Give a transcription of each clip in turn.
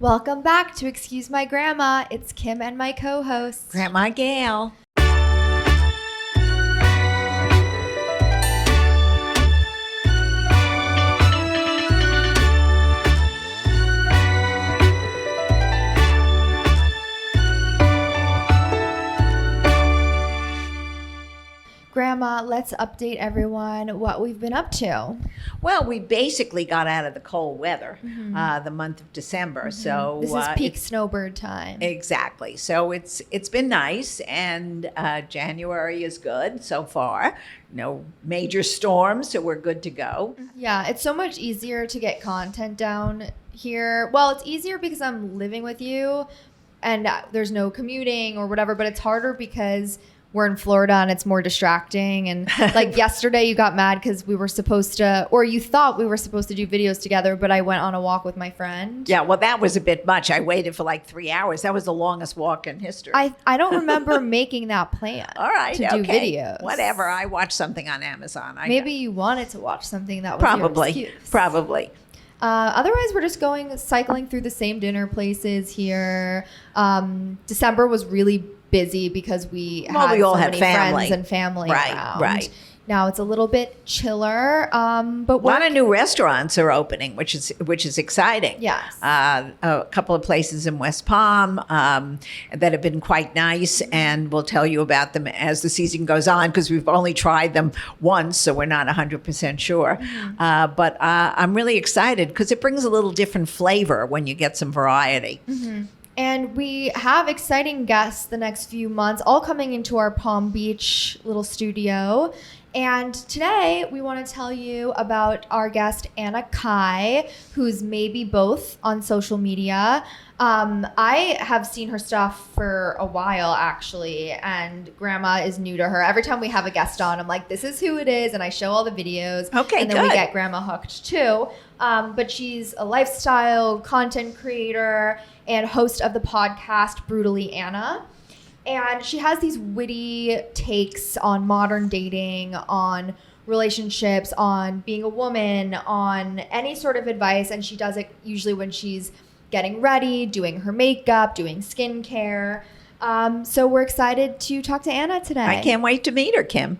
Welcome back to Excuse My Grandma. It's Kim and my co-host, Grandma Gail. Grandma, let's update everyone what we've been up to. Well, we basically got out of the cold weather the month of December. So This is peak snowbird time. Exactly. So it's been nice, and January is good so far. No major storms, so we're good to go. Yeah, it's so much easier to get content down here. Well, it's easier because I'm living with you and there's no commuting or whatever, but it's harder because we're in Florida and it's more distracting. And like yesterday you got mad because we were supposed to, or you thought we were supposed to do videos together, but I went on a walk with my friend. Yeah, well, that was a bit much. I waited for like 3 hours. That was the longest walk in history. I don't remember making that plan. All right, to do videos. Whatever. I watched something on Amazon. Maybe you wanted to watch something that was probably, your excuse. probably. Otherwise, we're just cycling through the same dinner places here. December was really busy because we had all so had many family. friends and family around. Right. Now it's a little bit chiller, but a lot of new restaurants are opening, which is exciting. Yes. A couple of places in West Palm that have been quite nice, and we'll tell you about them as the season goes on because we've only tried them once, so we're not 100% sure. But I'm really excited because it brings a little different flavor when you get some variety. Mm-hmm. And we have exciting guests the next few months, all coming into our Palm Beach little studio. And today we want to tell you about our guest, Anna Kai, who's maybe both on social media. I have seen her stuff for a while, actually, and Grandma is new to her. Every time we have a guest on, I'm like, this is who it is, and I show all the videos. Okay, and then we good. get Grandma hooked, too. But she's a lifestyle content creator and host of the podcast Brutally Anna. And she has these witty takes on modern dating, on relationships, on being a woman, on any sort of advice. And she does it usually when she's getting ready, doing her makeup, doing skincare. So we're excited to talk to Anna today. I can't wait to meet her, Kim.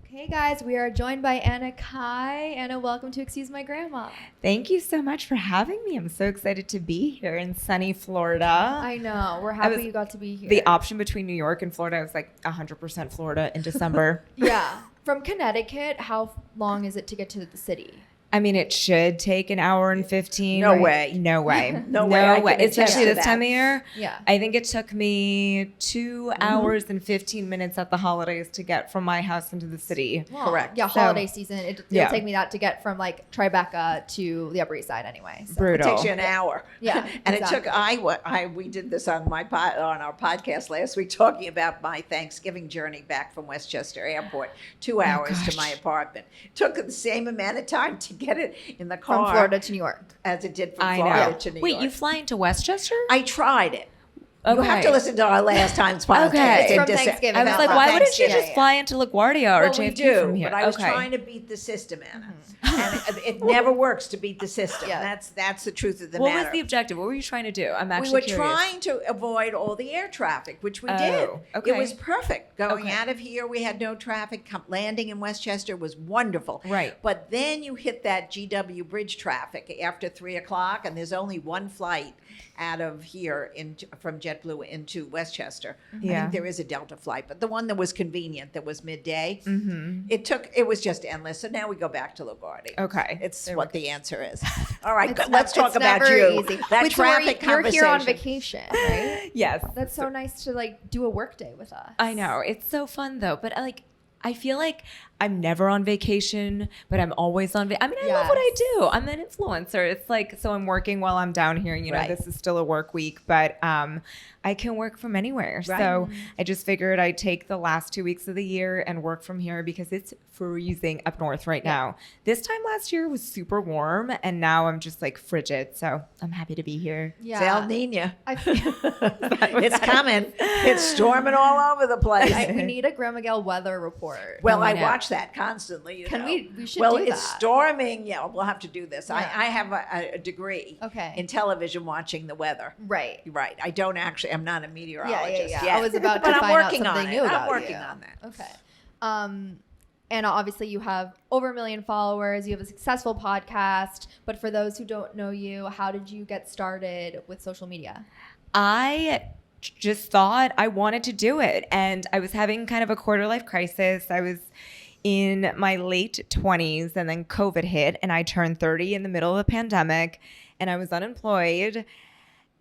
Hey guys, we are joined by Anna Kai. Anna, welcome to Excuse My Grandma. Thank you so much for having me. I'm so excited to be here in sunny Florida. I know. We're happy you got to be here. The option between New York and Florida, I was like 100% Florida in December. Yeah. From Connecticut, how long is it to get to the city? I mean, it should take an hour and 15. No right? way. No way. No way. I can attest Especially to this that. time of year. Yeah. I think it took me 2 hours and 15 minutes at the holidays to get from my house into the city. Well, Correct. Yeah, So- holiday season. It'll Yeah. take me that to get from like Tribeca to the Upper East Side anyway. So. It Brutal. takes you an hour. Yeah, And exactly. it took, we did this on on our podcast last week, talking about my Thanksgiving journey back from Westchester Airport, 2 hours to gosh. my apartment. Took the same amount of time to get it in the car From Florida to New York. as it did from I Florida know. to New Wait, York. you fly into Westchester? I tried it. You have Okay. to listen to our last time's podcast. Okay. It's in from December. Thanksgiving. I was Not like, from why wouldn't you Thanksgiving. just fly into LaGuardia or Well, we JFK do, from here? but I was Okay. trying to beat the system, Anna. And it never works to beat the system. Yeah. That's the truth of the What matter. was the objective? What were you trying to do? I'm actually We were curious. trying to avoid all the air traffic, which we Oh, did. okay. It was perfect. Going Okay. out of here, we had no traffic. Landing in Westchester was wonderful. Right. But then you hit that GW Bridge traffic after 3 o'clock, and there's only one flight out of here from JetBlue into Westchester. I Yeah. think there is a Delta flight, but the one that was convenient, that was midday, Mm-hmm. it was just endless. So now we go back to LaGuardia. Okay. It's There what we the answer is. All right, It's let's talk it's about never you. Easy. That Wait, so traffic you're here on conversation. vacation, right? Yes. That's so nice to like do a work day with us. I know. It's so fun though. But I feel like I'm never on vacation, but I'm always on I love what I do. I'm an influencer. It's like, so I'm working while I'm down here. You know, Right. this is still a work week, but I can work from anywhere. Right. So I just figured I'd take the last 2 weeks of the year and work from here because it's freezing up north right now. This time last year was super warm, and now I'm just like frigid. So I'm happy to be here. It's El Nino. I feel It's coming. It's storming all over the place. we need a Grandma Gail weather report. Well, I coming out. watched that constantly. You Can know? we should well, do it's that. storming. Yeah, we'll have to do this. Yeah. I have a degree Okay. in television watching the weather. Right. Right. I don't actually. I'm not a meteorologist. Yeah. yet. I was about to but I'm find out working something on new it. about I'm working you. on that. Okay. Anna, obviously you have over 1 million followers. You have a successful podcast. But for those who don't know you, how did you get started with social media? I just thought I wanted to do it. And I was having kind of a quarter life crisis. I was in my late 20s and then COVID hit and I turned 30 in the middle of the pandemic and I was unemployed.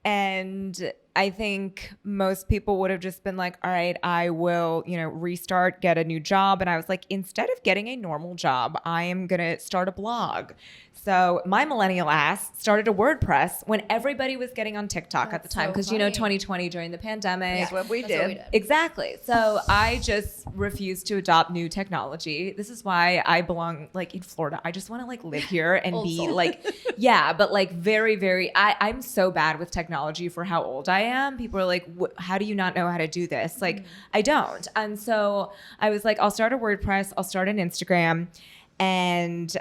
And I think most people would have just been like, all right, I will, restart, get a new job. And I was like, instead of getting a normal job, I am going to start a blog. So my millennial ass started a WordPress when everybody was getting on TikTok at the time. Because, 2020 during the pandemic. That's what we did. Exactly. So I just refused to adopt new technology. This is why I belong in Florida. I just want to live here and be but very, very, I'm so bad with technology for how old I am. People are like, how do you not know how to do this? I don't. And so I was like, I'll start a WordPress. I'll start an Instagram. And,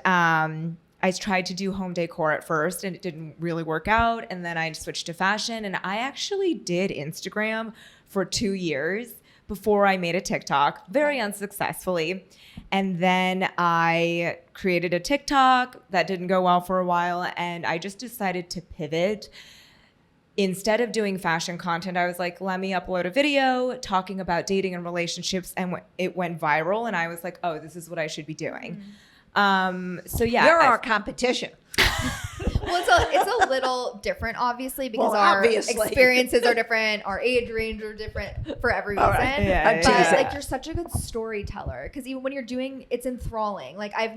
I tried to do home decor at first and it didn't really work out. And then I switched to fashion and I actually did Instagram for 2 years before I made a TikTok, very unsuccessfully. And then I created a TikTok that didn't go well for a while. And I just decided to pivot. Instead of doing fashion content, I was like, let me upload a video talking about dating and relationships. And it went viral. And I was like, oh, this is what I should be doing. You're our competition. Well, it's a little different, obviously, because obviously. experiences are different, our age range are different for every reason. Right. Yeah, But you're such a good storyteller because even when you're doing, it's enthralling. I've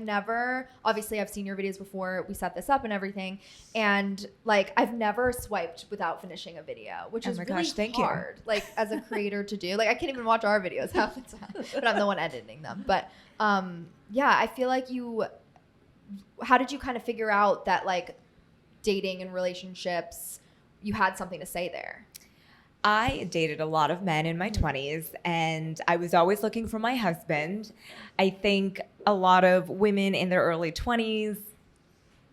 seen your videos before we set this up and everything, and I've never swiped without finishing a video, which is really thank hard. you. As a creator to do. I can't even watch our videos half the time, but I'm the one editing them. But I feel like how did you kind of figure out that dating and relationships, you had something to say there? I dated a lot of men in my 20s and I was always looking for my husband. I think a lot of women in their early 20s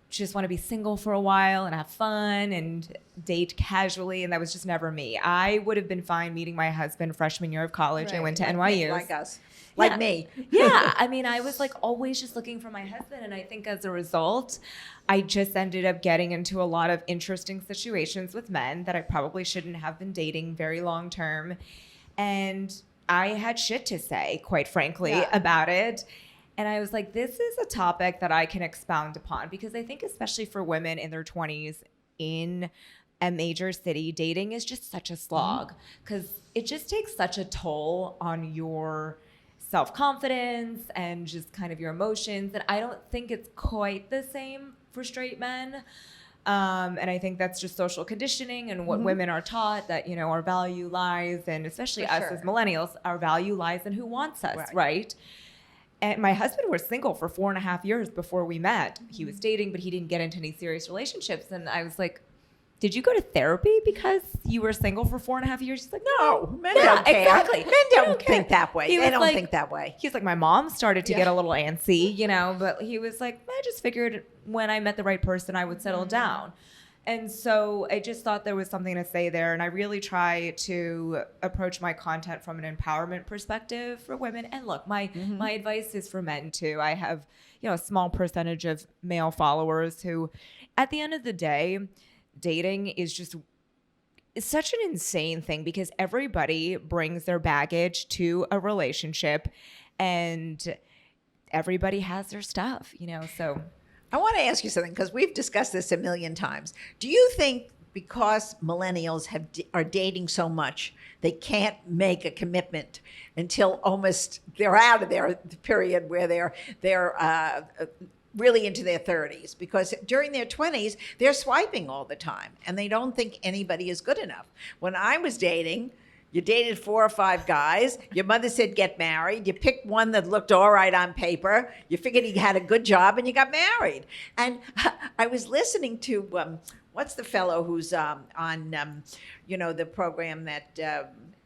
just want to be single for a while and have fun and date casually, and that was just never me. I would have been fine meeting my husband freshman year of college. Right. I went to NYU. Like us. Like me. Yeah. I mean, I was always just looking for my husband. And I think as a result, I just ended up getting into a lot of interesting situations with men that I probably shouldn't have been dating very long term. And I had shit to say, quite frankly, about it. And I was like, this is a topic that I can expound upon because I think especially for women in their 20s in a major city, dating is just such a slog because it just takes such a toll on your self-confidence and just kind of your emotions. And I don't think it's quite the same for straight men. And I think that's just social conditioning and what women are taught that, our value lies, and especially For us sure. as millennials, our value lies in who wants us, right? And my husband was single for 4.5 years before we met. He was dating, but he didn't get into any serious relationships. And I was like, did you go to therapy because you were single for 4.5 years? He's like, no, men don't care. Exactly. Men don't think that way. They don't like, think that way. He's like, my mom started to get a little antsy, but he was like, I just figured when I met the right person, I would settle down. And so I just thought there was something to say there. And I really try to approach my content from an empowerment perspective for women. And look, my advice is for men too. I have, a small percentage of male followers who, at the end of the day, dating is just it's such an insane thing because everybody brings their baggage to a relationship and everybody has their stuff, so. I want to ask you something because we've discussed this a million times. Do you think because millennials are dating so much, they can't make a commitment until almost they're out of their period where they're really into their 30s? Because during their 20s, they're swiping all the time and they don't think anybody is good enough. When I was dating, you dated 4 or 5 guys. Your mother said, get married. You picked one that looked all right on paper. You figured he had a good job and you got married. And I was listening to, what's the fellow who's on, the program that,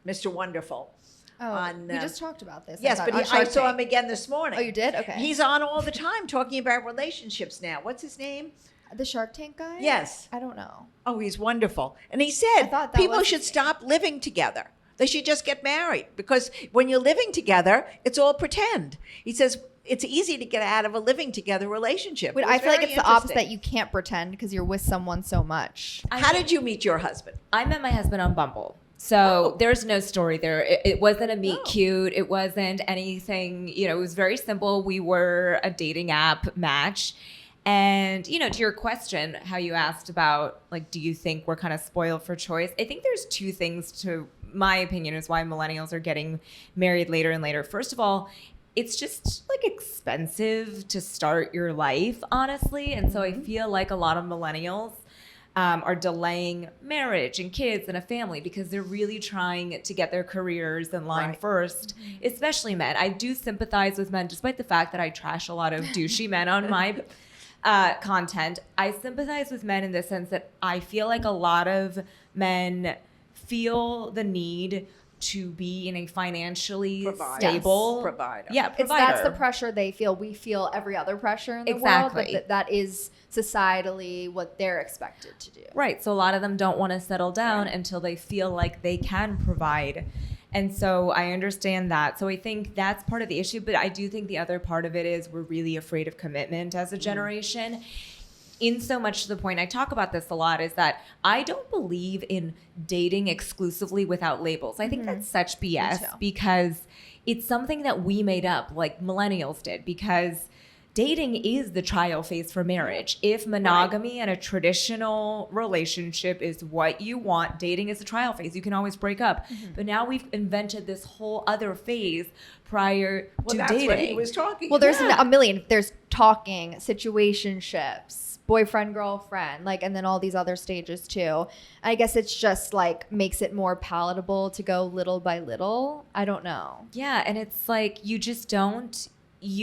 Mr. Wonderful. We just talked about this. Yes, I but thought, on I Shark saw Tank. him again this morning. Oh, you did? Okay. He's on all the time talking about relationships now. What's his name? The Shark Tank guy? Yes. I don't know. Oh, he's wonderful. And he I said thought that people was should his stop living together. They should just get married because when you're living together, it's all pretend. He says it's easy to get out of a living together relationship. Wait, It was I feel like very it's the opposite, interesting. that you can't pretend because you're with someone so much. How did you meet your husband? I met my husband on Bumble. So there's no story there. It wasn't a meet cute. It wasn't anything, it was very simple. We were a dating app match. And, to your question, how you asked about, like, do you think we're kind of spoiled for choice? I think there's two things to my opinion is why millennials are getting married later and later. First of all, it's just like expensive to start your life, honestly. And so I feel like a lot of millennials are delaying marriage and kids and a family because they're really trying to get their careers in line first, especially men. I do sympathize with men, despite the fact that I trash a lot of douchey men on my content. I sympathize with men in the sense that I feel like a lot of men feel the need to be in a financially stable provider. Yeah, provider. That's the pressure they feel. We feel every other pressure in the world, but that is societally what they're expected to do. Right. So a lot of them don't want to settle down until they feel like they can provide. And so I understand that. So I think that's part of the issue. But I do think the other part of it is we're really afraid of commitment as a generation. In so much to the point, I talk about this a lot, is that I don't believe in dating exclusively without labels. I think that's such BS because it's something that we made up, like millennials did, because dating is the trial phase for marriage. If monogamy and a traditional relationship is what you want, dating is the trial phase. You can always break up. But now we've invented this whole other phase prior to that's dating. what he was talking Well, there's about. a million. There's talking, situationships, boyfriend, girlfriend, and then all these other stages too. I guess it's just makes it more palatable to go little by little. I don't know. Yeah, and it's like you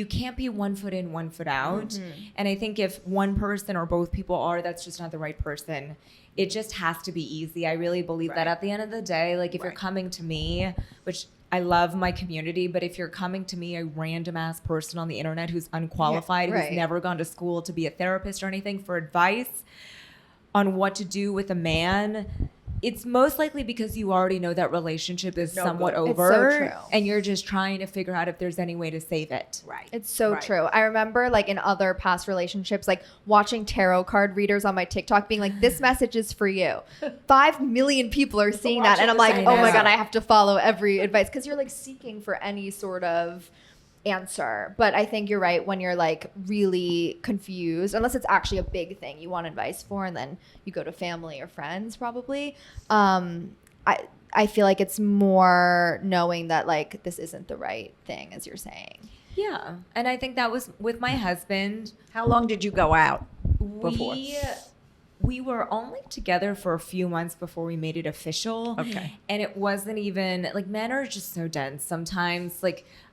can't be 1 foot in, 1 foot out. And I think if one person or both people are, that's just not the right person. It just has to be easy. I really believe that at the end of the day, if you're coming to me, which I love my community, but if you're coming to me, a random ass person on the internet who's unqualified, who's never gone to school to be a therapist or anything, for advice on what to do with a man, it's most likely because you already know that relationship is somewhat over. It's so true. And you're just trying to figure out if there's any way to save it. Right. It's so true. I remember in other past relationships, watching tarot card readers on my TikTok being like, this message is for you. 5 million people are seeing that. And I'm like, oh my God, I have to follow every advice. Because you're seeking for any sort of answer. But I think you're right when you're really confused, unless it's actually a big thing you want advice for, and then you go to family or friends probably. I feel like it's more knowing that this isn't the right thing, as you're saying. Yeah. And I think that was with my husband. How long did you go out before? We were only together for a few months before we made it official. Okay. And it wasn't even men are just so dense sometimes.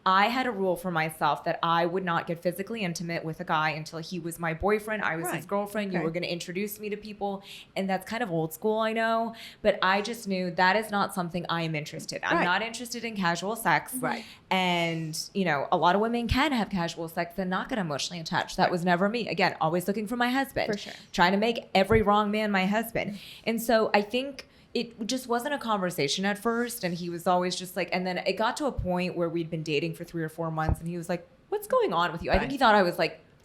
I had a rule for myself that I would not get physically intimate with a guy until he was my boyfriend. I was his girlfriend. You were going to introduce me to people. And that's kind of old school, I know. But I just knew that is not something I am interested in. I'm not interested in casual sex. Right. And, a lot of women can have casual sex and not get emotionally attached. That was never me. Again, always looking for my husband. For sure. Trying to make every wrong man my husband. And so I think it just wasn't a conversation at first. And he was always just and then it got to a point where we'd been dating for 3 or 4 months. And he was like, what's going on with you? I think he thought I was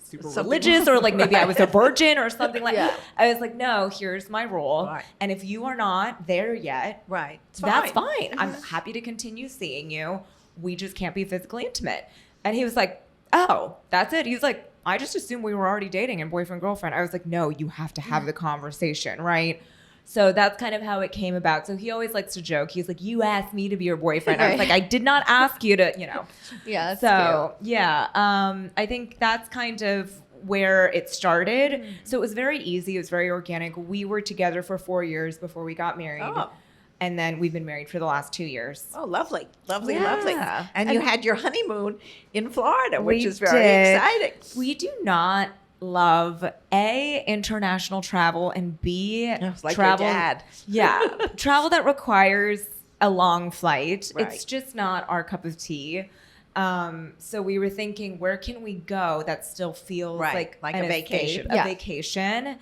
super religious or maybe I was a virgin or something I was like, no, here's my rule. Right. And if you are not there yet, that's fine. I'm happy to continue seeing you. We just can't be physically intimate. And he was like, oh, that's it. He's like, I just assumed we were already dating and boyfriend, girlfriend. I was like, no, you have to have the conversation, right? So that's kind of how it came about. So he always likes to joke. He's like, you asked me to be your boyfriend. I was like, I did not ask you to, Yeah, that's cute. Yeah, I think that's kind of where it started. So it was very easy. It was very organic. We were together for 4 years before we got married. Oh. And then we've been married for the last 2 years. Oh, lovely. Lovely, Yeah. lovely. And you had your honeymoon in Florida, which We is very did. exciting. We do not love A, international travel, and B, It's like travel. your dad. Yeah, travel that requires a long flight. Right. It's just not our cup of tea. So we were thinking, where can we go that still feels Right, like an a vacation. escape, Yeah. a vacation,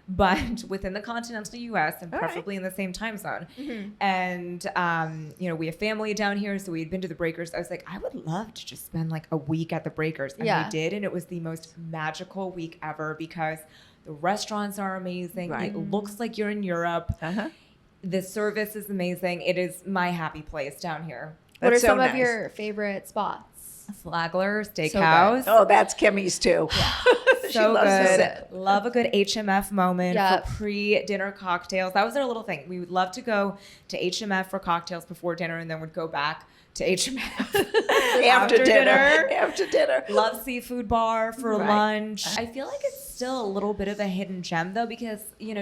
but within the continental U.S. and All right. preferably in the same time zone. Mm-hmm. And, we have family down here, so we had been to the Breakers. I was like, I would love to just spend like a week at the Breakers. And Yeah. we did, and it was the most magical week ever because the restaurants are amazing. Right. It looks like you're in Europe. Uh-huh. The service is amazing. It is my happy place down here. What are That's so some of nice. your favorite spots? Flagler Steakhouse. Oh, that's Kimmy's too. She So loves good. it. Love a good HMF moment Yep. for pre-dinner cocktails. That was our little thing. We would love to go to HMF for cocktails before dinner and then would go back to HMF After dinner. After dinner. Love seafood bar for Right. lunch. I feel like it's still a little bit of a hidden gem though, because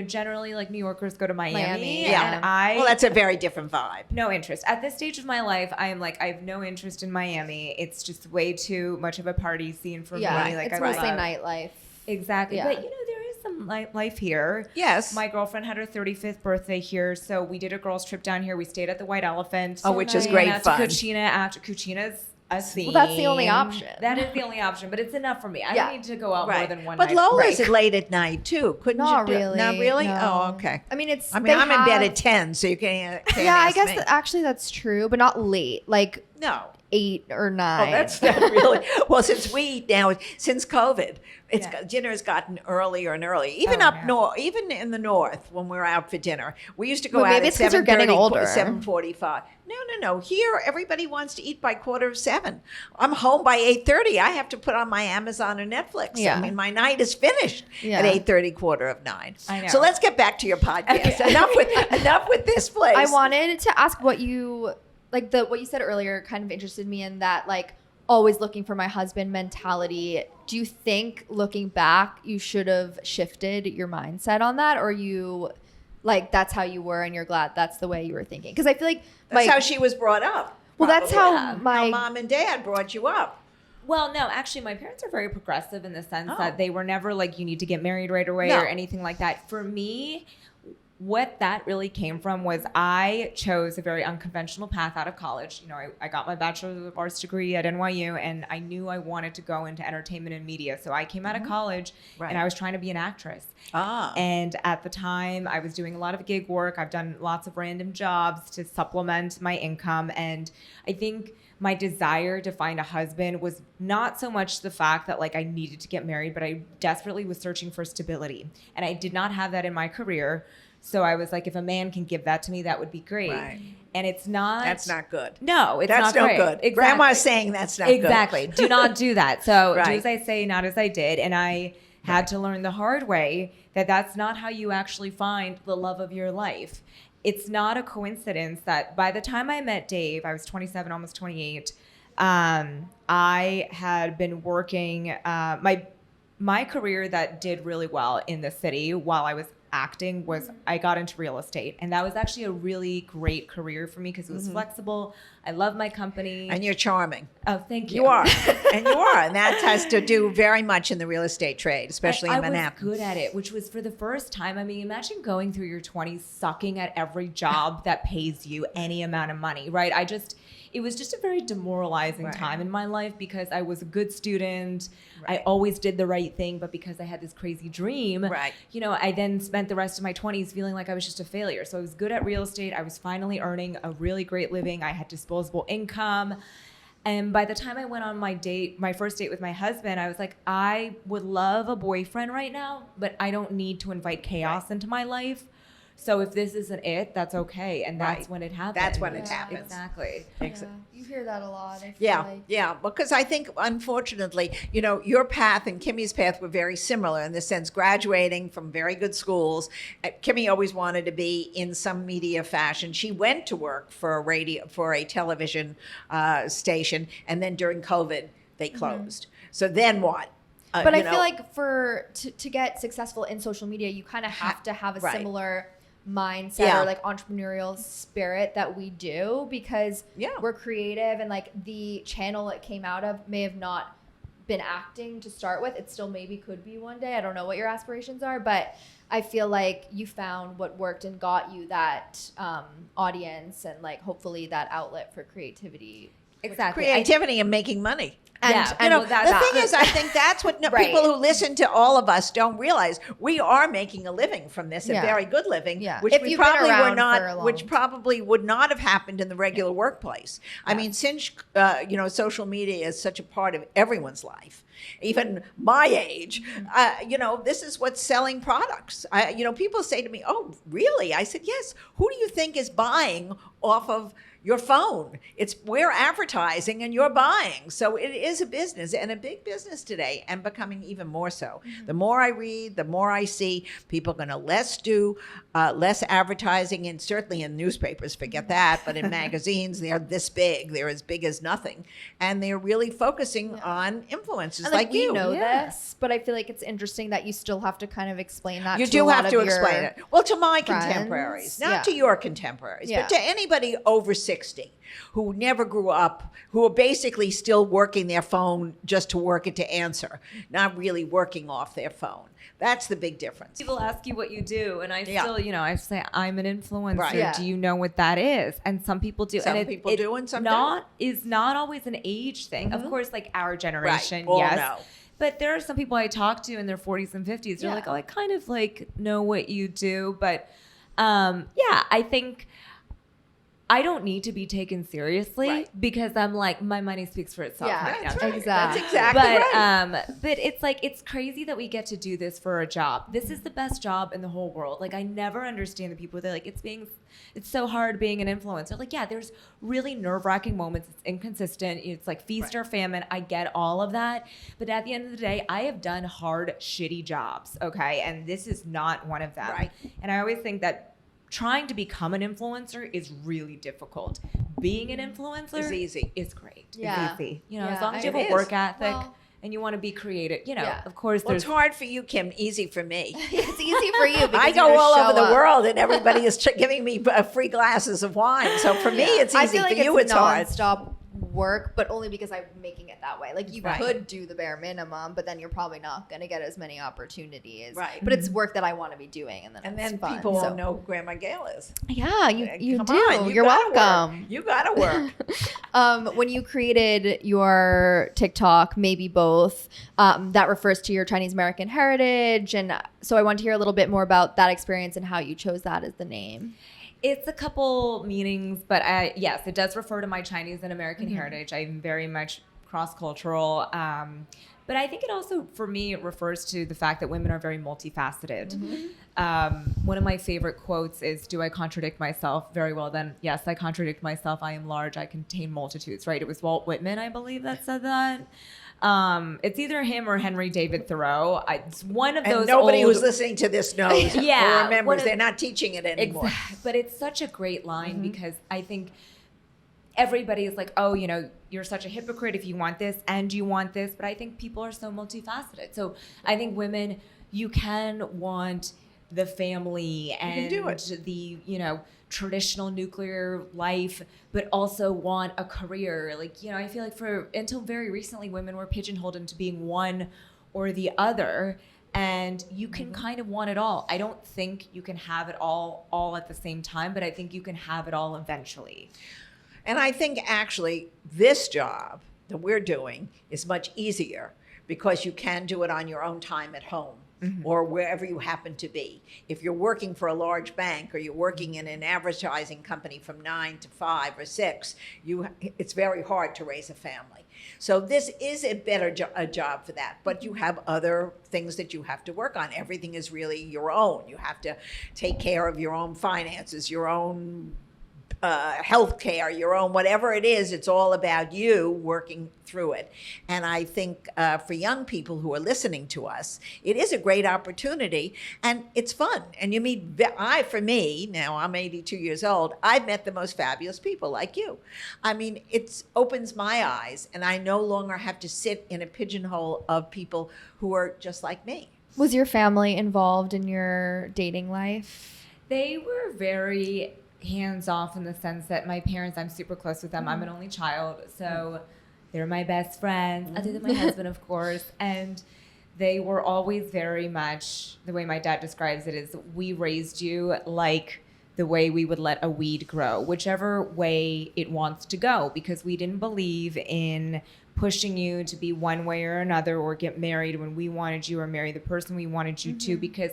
generally like New Yorkers go to Miami, yeah. and I Well, that's a very different vibe. no interest. At this stage of my life, I am like, I have no interest in Miami. It's just way too much of a party scene for Yeah, me. Like it's I mostly love- nightlife. Exactly. Yeah. But there is some life here. Yes. My girlfriend had her 35th birthday here, so we did a girls' trip down here. We stayed at the White Elephant. Oh, which is nice. great Went out fun. to Cucina after Cucina's a theme. Well, that's the only option. That is the only option, but it's enough for me. I Yeah. don't need to go out more than one But night. Lola's Right. late at night too. Couldn't Not you do really. Not really? No. Oh, okay. I mean, it's. I mean, they I'm in bed have- at 10, so you can't Yeah, I ask guess me. actually that's true, but not late. Like No. 8 or 9. Oh, that's not really. Well, since we eat now, since COVID, Yeah. dinner's gotten earlier and earlier. Even Oh, up yeah. north, even in the north, when we're out for dinner, we used to go But out maybe at it's 'cause you're 7:30, getting older. 7:45. No. Here, everybody wants to eat by 6:45. I'm home by 8:30. I have to put on my Amazon or Netflix. Yeah. I mean, my night is finished Yeah. at 8:30, 8:45. I know. So let's get back to your podcast. enough with this place. I wanted to ask what you what you said earlier kind of interested me in that like always looking for my husband mentality. Do you think looking back you should have shifted your mindset on that, or you like that's how you were and you're glad that's the way you were thinking? Because I feel like That's how she was brought up. well that's probably. how my Mom and Dad brought you up. Well, no, actually, my parents are very progressive in the sense Oh. that they were never like, you need to get married right away No. or anything like that. For me, what that really came from was I chose a very unconventional path out of college. I got my Bachelor of Arts degree at NYU, and I knew I wanted to go into entertainment and media. So I came out of college, Right. and I was trying to be an actress. Ah. And at the time, I was doing a lot of gig work. I've done lots of random jobs to supplement my income. And I think my desire to find a husband was not so much the fact that like I needed to get married, but I desperately was searching for stability. And I did not have that in my career. So I was like, if a man can give that to me, that would be great. Right. And it's not. That's not good. No, it's That's not no great. good. Exactly. Grandma's saying that's not Exactly. good. Do not do that. So Right. do as I say, not as I did. And I had to learn the hard way that that's not how you actually find the love of your life. It's not a coincidence that by the time I met Dave, I was 27, almost 28. I had been working my career that did really well in the city while I was acting was I got into real estate, and that was actually a really great career for me because it was flexible. I love my company. And you're charming. Oh, thank you. You are. And you are. And that has to do very much in the real estate trade, especially in Manhattan. I was good at it, which was for the first time. I mean, imagine going through your 20s sucking at every job that pays you any amount of money, right? It was just a very demoralizing Right. time in my life because I was a good student. Right. I always did the right thing, but because I had this crazy dream, Right. I then spent the rest of my 20s feeling like I was just a failure. So I was good at real estate. I was finally earning a really great living. I had disposable income. And by the time I went on my first date with my husband, I was like, I would love a boyfriend right now, but I don't need to invite chaos into my life. So if this isn't it, that's okay. And that's Right. when it happens. That's when it Yeah. happens. Exactly. Yeah, you hear that a lot. I feel Yeah, like. yeah. Because I think, unfortunately, your path and Kimmy's path were very similar in the sense graduating from very good schools. Kimmy always wanted to be in some media fashion. She went to work for a television station, and then during COVID, they closed. So then what? But I feel like to get successful in social media, you kind of have to have a Right. similar mindset Yeah. or like entrepreneurial spirit that we do because Yeah. we're creative and like the channel it came out of may have not been acting to start with. It still maybe could be one day. I don't know what your aspirations are, but I feel like you found what worked and got you that audience and like hopefully that outlet for creativity. Exactly. Creativity and making money. And, Yeah. and The thing is, I think that's what Right. people who listen to all of us don't realize. We are making a living from this, a Yeah. very good living, Yeah. which If we you've been probably were around for a not, long which probably would not have happened in the regular workplace. I mean, since social media is such a part of everyone's life, even my age, this is what's selling products. People say to me, "Oh, really?" I said, "Yes." Who do you think is buying off of your phone? We're advertising and you're buying. So it is a business, and a big business today, and becoming even more so. The more I read, the more I see people are going to do less advertising, and certainly in newspapers, forget that. But in magazines, they're this big. They're as big as nothing. And they're really focusing on influencers And, like we you. know this, but I feel like it's interesting that you still have to kind of explain that You to do a lot have of to your explain it. Well, to my friends. contemporaries, not Yeah. to your contemporaries, Yeah. but to anybody over 60 who never grew up, who are basically still working their phone just to work it to answer, not really working off their phone. That's the big difference. People ask you what you do, and I Yeah. still, I say I'm an influencer. Right. Yeah. Do you know what that is? And some people do. Some and people do, and some is not always an age thing. Of course, like our generation, All yes. know. But there are some people I talk to in their 40s and 50s. They're Yeah. like, "Oh, I kind of like know what you do," but I think I don't need to be taken seriously Right. because I'm like, my money speaks for itself Yeah, right now. That's right. Exactly. That's exactly right. But it's like, it's crazy that we get to do this for a job. This is the best job in the whole world. Like, I never understand the people that are like, it's so hard being an influencer. Like, yeah, there's really nerve-wracking moments. It's inconsistent. It's like feast or famine. I get all of that. But at the end of the day, I have done hard, shitty jobs, okay? And this is not one of them. Right. And I always think that trying to become an influencer is really difficult. Being an influencer It's easy. is great. Yeah. It's easy. Yeah, as long as you it have a is. work ethic Well- and you want to be creative, Yeah. of course Well, it's there's hard for you, Kim. Easy for me. It's easy for you because I you go just all show over the up. world, and everybody is giving me free glasses of wine. So for me, it's I easy. feel like For you, it's hard. nonstop work, but only because I'm making it that way. Like you Right. could do the bare minimum, but then you're probably not going to get as many opportunities. Right. But it's work that I want to be doing, and then And it's then fun, people so. won't know who Grandma Gail is. Yeah, you Come do. on, you You're gotta welcome. work. You gotta work. When you created your TikTok, maybe both, that refers to your Chinese American heritage, and so I want to hear a little bit more about that experience and how you chose that as the name. It's a couple meanings, but yes, it does refer to my Chinese and American heritage. I'm very much cross-cultural. But I think it also, for me, it refers to the fact that women are very multifaceted. One of my favorite quotes is, "Do I contradict myself? Very well then. Yes, I contradict myself. I am large. I contain multitudes," right? It was Walt Whitman, I believe, that said that. It's either him or Henry David Thoreau. It's one of those And nobody old, who's listening to this knows Yeah, or remembers. one of- They're not teaching it anymore. But it's such a great line because I think everybody is like, "Oh, you're such a hypocrite if you want this and you want this." But I think people are so multifaceted. So I think women, you can want the family and do it. the, traditional nuclear life, but also want a career. Like, I feel like until very recently, women were pigeonholed into being one or the other. And you can kind of want it all. I don't think you can have it all at the same time, but I think you can have it all eventually. And I think actually this job that we're doing is much easier because you can do it on your own time at home or wherever you happen to be. If you're working for a large bank or you're working in an advertising company from 9 to 5 or 6, it's very hard to raise a family. So this is a better job for that. But you have other things that you have to work on. Everything is really your own. You have to take care of your own finances, your own health care, your own, whatever it is, it's all about you working through it. And I think for young people who are listening to us, it is a great opportunity and it's fun. And you meet, for me, now I'm 82 years old, I've met the most fabulous people like you. I mean, it opens my eyes and I no longer have to sit in a pigeonhole of people who are just like me. Was your family involved in your dating life? They were very hands off in the sense that my parents, I'm super close with them. I'm an only child. So They're my best friends, other than my husband, of course. And they were always very much, the way my dad describes it is, we raised you like the way we would let a weed grow, whichever way it wants to go, because we didn't believe in pushing you to be one way or another or get married when we wanted you or marry the person we wanted you to, because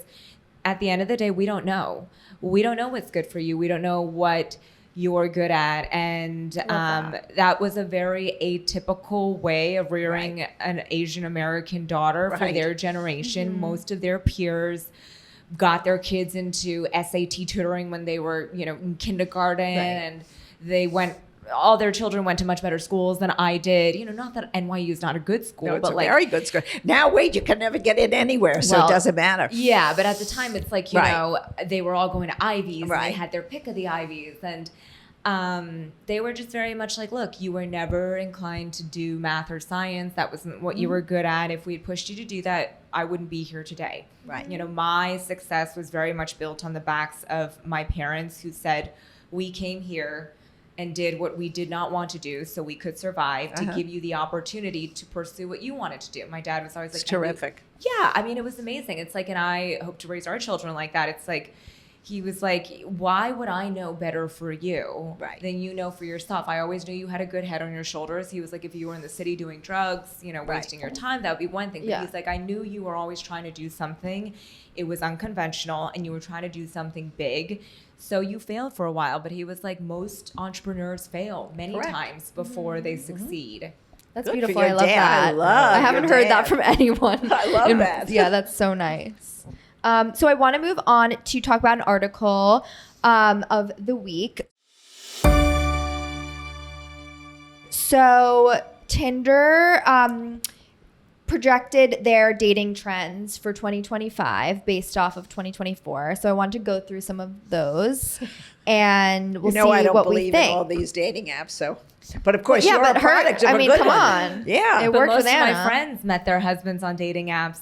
at the end of the day, we don't know. We don't know what's good for you. We don't know what you're good at. And that was a very atypical way of rearing an Asian American daughter for their generation. Most of their peers got their kids into SAT tutoring when they were, in kindergarten, and all their children went to much better schools than I did. Not that NYU is not a good school, No, but it's a very good school. Now, you can never get in anywhere, so it doesn't matter. Yeah, but at the time, it's like, they were all going to Ivies, and they had their pick of the Ivies, and they were just very much like, look, you were never inclined to do math or science. That wasn't what you were good at. If we had pushed you to do that, I wouldn't be here today. Right. My success was very much built on the backs of my parents, who said, we came here and did what we did not want to do so we could survive, to give you the opportunity to pursue what you wanted to do. My dad was always like, it's terrific. Yeah, it was amazing. It's like, and I hope to raise our children like that. It's like, he was like, why would I know better for you than you know for yourself? I always knew you had a good head on your shoulders. He was like, if you were in the city doing drugs, wasting your time, that would be one thing. But he's like, I knew you were always trying to do something. It was unconventional, and you were trying to do something big. So you failed for a while. But he was like, most entrepreneurs fail many times before they succeed. That's Good beautiful. for I love dad. that. I haven't heard that from anyone. I love that. Yeah, that's so nice. So I want to move on to talk about an article of the week. So Tinder projected their dating trends for 2025 based off of 2024. So I want to go through some of those, and we'll see I don't what we believe think. in all these dating apps, so. But of course, Yeah, you're but a product of a good come one. on. Yeah. It But worked most with of Anna. my friends met their husbands on dating apps.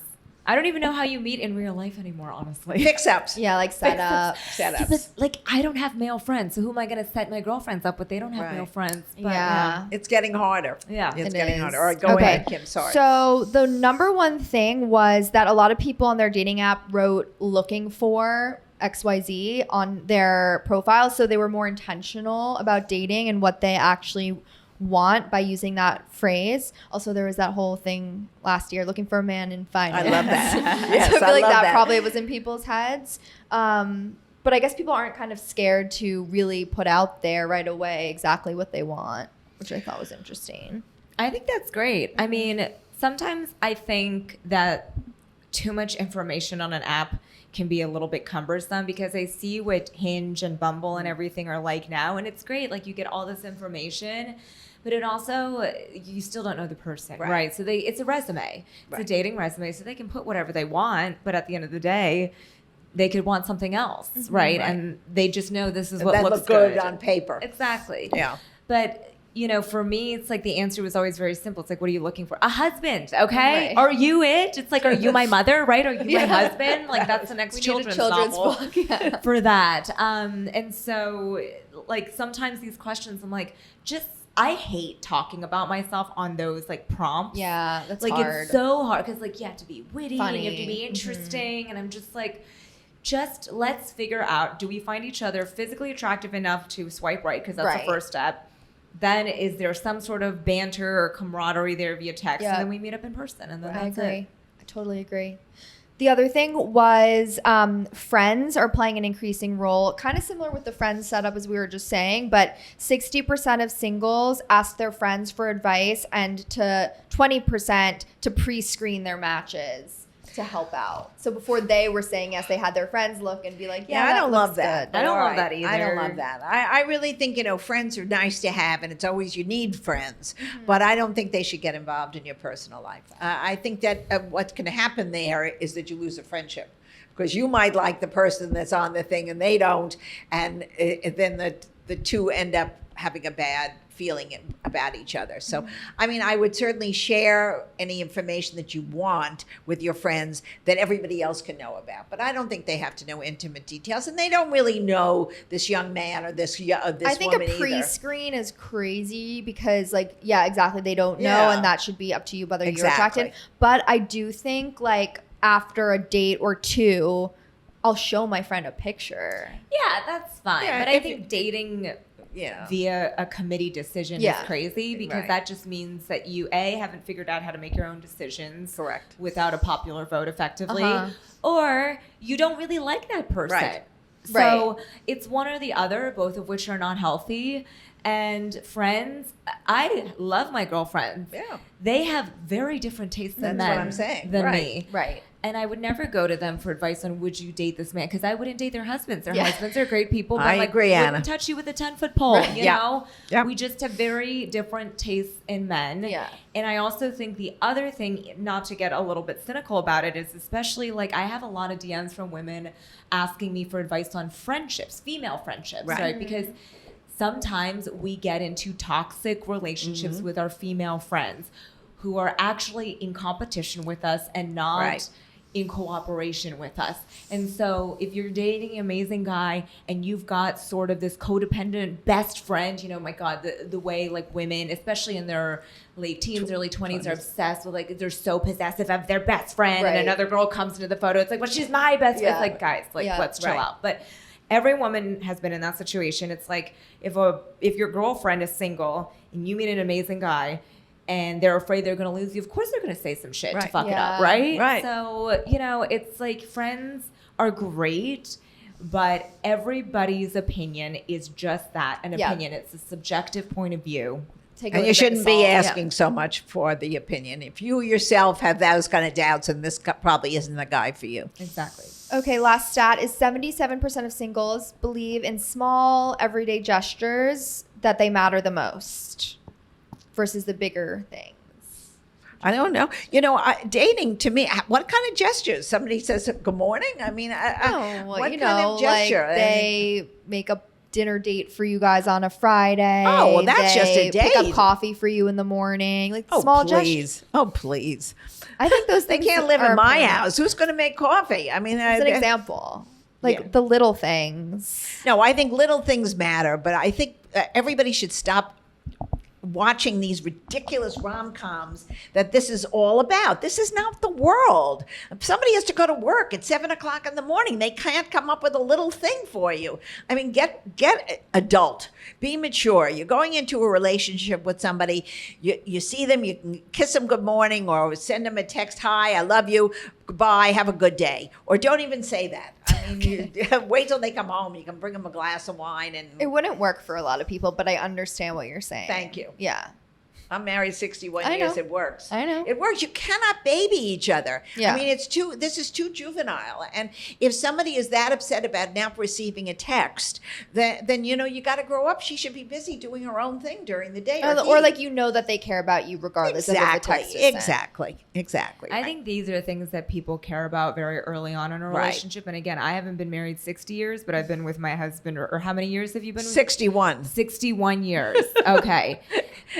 I don't even know how you meet in real life anymore, honestly. Fix-ups. Yeah, like setup. Yeah, but like, I don't have male friends, so who am I going to set my girlfriends up with? They don't have male friends. But, Yeah. It's getting harder. Yeah. It's It getting is. harder. All right, go ahead, Kim. Sorry. So the number one thing was that a lot of people on their dating app wrote looking for XYZ on their profile. So they were more intentional about dating and what they actually want by using that phrase. Also, there was that whole thing last year, looking for a man in finance. I love that. Yes, So I feel like love that probably was in people's heads. But I guess people aren't kind of scared to really put out there right away exactly what they want, which I thought was interesting. I think that's great. I mean, sometimes I think that too much information on an app can be a little bit cumbersome, because I see what Hinge and Bumble and everything are like now, and it's great. Like, you get all this information, but it also, you still don't know the person, right? So it's a resume. It's a dating resume, so they can put whatever they want, but at the end of the day, they could want something else, right? And they just know this is what that looks look good on paper. Exactly. Yeah. But for me, it's like the answer was always very simple. It's like, what are you looking for? A husband, okay? Right. Are you it? It's like, are you my mother, right? Are you my husband? Like, that's the next We children's need a children's novel book. Yeah. for that. And so, like, sometimes these questions, I'm like, I hate talking about myself on those, like, prompts. Yeah, that's like, hard. it's so hard, because, like, you have to be witty, Funny. and you have to be interesting, and I'm just like, let's figure out, do we find each other physically attractive enough to swipe right? Because that's the first step. Then is there some sort of banter or camaraderie there via text? Yeah. And then we meet up in person. And then I that's agree. it. I totally agree. The other thing was friends are playing an increasing role, kind of similar with the friends setup as we were just saying, but 60% of singles ask their friends for advice, and to 20% to pre-screen their matches to help out. So before they were saying yes, they had their friends look and be like, Yeah, I don't love that. I don't love that either. I don't love that. I really think, friends are nice to have, and it's always, you need friends, but I don't think they should get involved in your personal life. I think that what's going to happen there is that you lose a friendship, because you might like the person that's on the thing and they don't, and then the two end up having a bad feeling about each other. So, I mean, I would certainly share any information that you want with your friends that everybody else can know about. But I don't think they have to know intimate details, and they don't really know this young man or this I think woman a either. pre-screen is crazy because, like, yeah, exactly. They don't know, Yeah. and that should be up to you whether you're Exactly. attracted. But I do think, like, after a date or two, I'll show my friend a picture. Yeah, that's fine. Yeah, but I if think dating Yeah. via a committee decision Yeah. is crazy because Right. that just means that you haven't figured out how to make your own decisions Correct. without a popular vote effectively, Uh-huh. or you don't really like that person. Right. So it's one or the other, both of which are not healthy. And friends, I love my girlfriends. Yeah. They have very different tastes than That's what men I'm saying. than Right. me. Right. And I would never go to them for advice on would you date this man, because I wouldn't date their husbands. Their Yeah. husbands are great people, but I like agree, wouldn't Anna. touch you with a 10-foot pole. Right. You Yeah. know, Yeah. we just have very different tastes in men. Yeah. And I also think the other thing, not to get a little bit cynical about it, is especially like I have a lot of DMs from women asking me for advice on friendships, female friendships, right? Because sometimes we get into toxic relationships with our female friends who are actually in competition with us and not Right. in cooperation with us. And so if you're dating an amazing guy and you've got sort of this codependent best friend, you know, my God, the way like women, especially in their late teens, early 20s, are obsessed with like, they're so possessive of their best friend. Right. And another girl comes into the photo. It's like, well, she's my best friend. Yeah. It's like, guys, like, Yeah. let's chill Right. out. But every woman has been in that situation. It's like if your girlfriend is single and you meet an amazing guy and they're afraid they're going to lose you, of course they're going to say some shit to Right. fuck it Yeah. up, right? Right. So, you know, it's like friends are great, but everybody's opinion is just that, an Yeah. opinion. It's a subjective point of view. Take And with you a shouldn't grain be of salt. asking so much for the opinion. If you yourself have those kind of doubts, and this probably isn't the guy for you. Exactly. Okay, last stat is 77% of singles believe in small everyday gestures that they matter the most versus the bigger things. I don't know. You know, dating to me, what kind of gestures? Somebody says good morning. I mean, what you kind know, of gesture? like they make a dinner date for you guys on a Friday. Oh, well, that's just a They pick up date. coffee for you in the morning. Like Oh, small please. gestures. Oh, please. I think those They things can't live are in my important. house. Who's going to make coffee? I mean, As an example, like Yeah. the little things. No, I think little things matter, but I think everybody should stop watching these ridiculous rom-coms that this is all about. This is not the world. If somebody has to go to work at 7:00 in the morning, they can't come up with a little thing for you. I mean, get adult, be mature. You're going into a relationship with somebody, you see them, you can kiss them good morning or send them a text, hi, I love you, goodbye, have a good day. Or don't even say that. I mean, wait till they come home. You can bring them a glass of wine and It wouldn't work for a lot of people, but I understand what you're saying. Thank you. Yeah. I'm married 61 I years. know. It works. I know. It works. You cannot baby each other. Yeah. I mean, this is too juvenile. And if somebody is that upset about not receiving a text, then you know, you got to grow up. She should be busy doing her own thing during the day. Or like you know that they care about you regardless of if a text is sent. Exactly. I think these are things that people care about very early on in a Right. relationship. And again, I haven't been married 60 years, but I've been with my husband, or how many years have you been with 61. 61 years. Okay.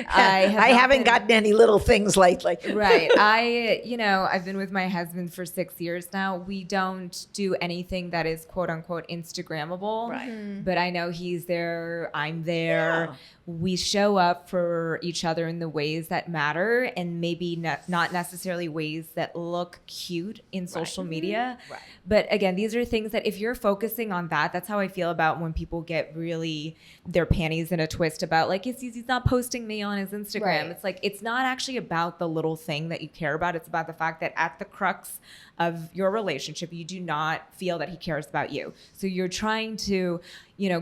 I haven't gotten any little things lately. Right. I've been with my husband for 6 years now. We don't do anything that is quote unquote Instagrammable. Right. But I know he's there. I'm there. Yeah. We show up for each other in the ways that matter, and maybe not necessarily ways that look cute in social media. Right. But again, these are things that if you're focusing on that, that's how I feel about when people get really their panties in a twist about like, he's not posting me on his Instagram. Right. It's like, it's not actually about the little thing that you care about. It's about the fact that at the crux of your relationship, you do not feel that he cares about you. So you're trying to,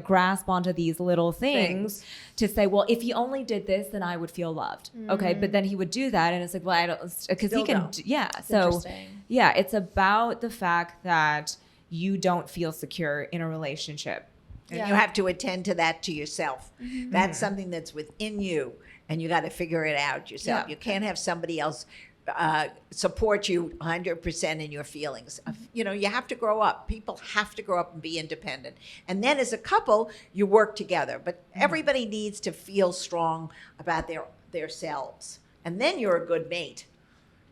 grasp onto these little things to say, well, if he only did this, then I would feel loved. Okay. But then he would do that. And it's like, well, I don't, because he Still can, don't. yeah. So interesting. yeah, it's about the fact that you don't feel secure in a relationship. And Yeah. you have to attend to that to yourself. That's something that's within you, and you got to figure it out yourself. Yeah. You can't have somebody else support you 100% in your feelings. You know, you have to grow up. People have to grow up and be independent. And then as a couple, you work together. But everybody needs to feel strong about their selves. And then you're a good mate,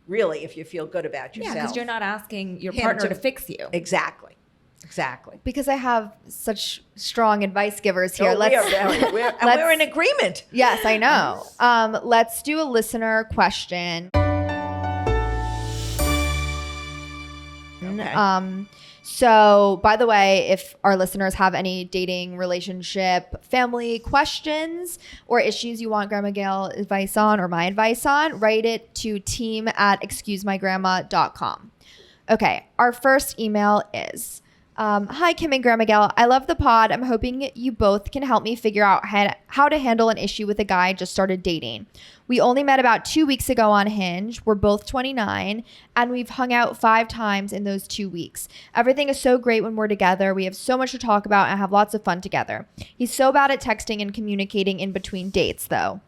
really, if you feel good about yourself. Yeah, because you're not asking your Him partner to to fix you. Exactly. Because I have such strong advice givers here. Oh, we're in agreement. Yes, I know. Let's do a listener question. Okay. So, by the way, if our listeners have any dating, relationship, family questions or issues you want Grandma Gail advice on or my advice on, write it to team@excusemygrandma.com. Okay, our first email is, hi, Kim and Grandma Gail. I love the pod. I'm hoping you both can help me figure out how to handle an issue with a guy I just started dating. We only met about 2 weeks ago on Hinge. We're both 29, and we've hung out 5 times in those 2 weeks. Everything is so great when we're together. We have so much to talk about and have lots of fun together. He's so bad at texting and communicating in between dates, though.